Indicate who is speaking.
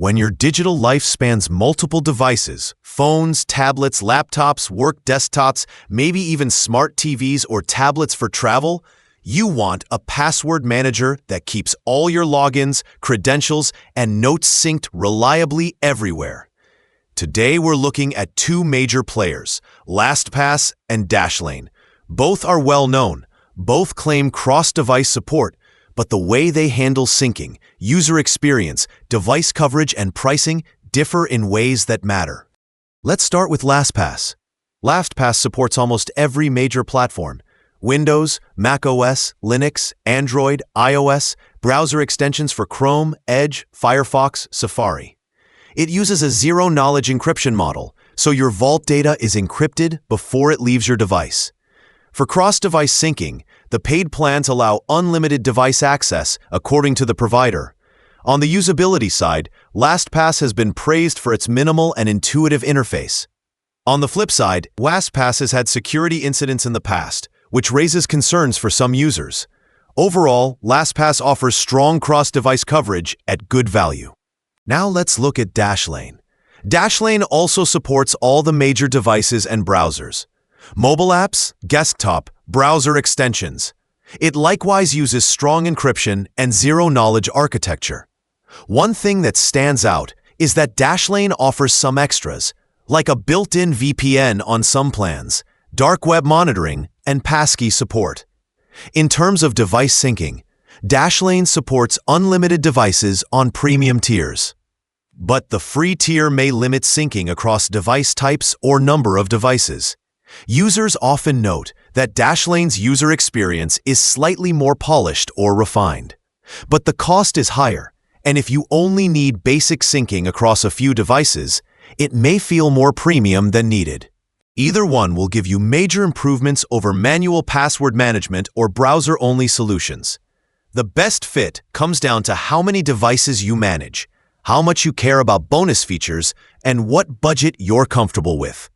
Speaker 1: When your digital life spans multiple devices, phones, tablets, laptops, work desktops, maybe even smart TVs or tablets for travel, you want a password manager that keeps all your logins, credentials, and notes synced reliably everywhere. Today we're looking at two major players, LastPass and Dashlane. Both are well known, both claim cross-device support, but the way they handle syncing, user experience, device coverage, and pricing differ in ways that matter. Let's start with LastPass. LastPass supports almost every major platform: Windows, macOS, Linux, Android, iOS, browser extensions for Chrome, Edge, Firefox, Safari. It uses a zero-knowledge encryption model, so your vault data is encrypted before it leaves your device. For cross-device syncing, the paid plans allow unlimited device access according to the provider. On the usability side, LastPass has been praised for its minimal and intuitive interface. On the flip side, LastPass has had security incidents in the past, which raises concerns for some users. Overall, LastPass offers strong cross-device coverage at good value. Now let's look at Dashlane. Dashlane also supports all the major devices and browsers: mobile apps, desktop, browser extensions. It likewise uses strong encryption and zero-knowledge architecture. One thing that stands out is that Dashlane offers some extras, like a built-in VPN on some plans, dark web monitoring, and passkey support. In terms of device syncing, Dashlane supports unlimited devices on premium tiers. But the free tier may limit syncing across device types or number of devices. Users often note that Dashlane's user experience is slightly more polished or refined. But the cost is higher, and if you only need basic syncing across a few devices, it may feel more premium than needed. Either one will give you major improvements over manual password management or browser-only solutions. The best fit comes down to how many devices you manage, how much you care about bonus features, and what budget you're comfortable with.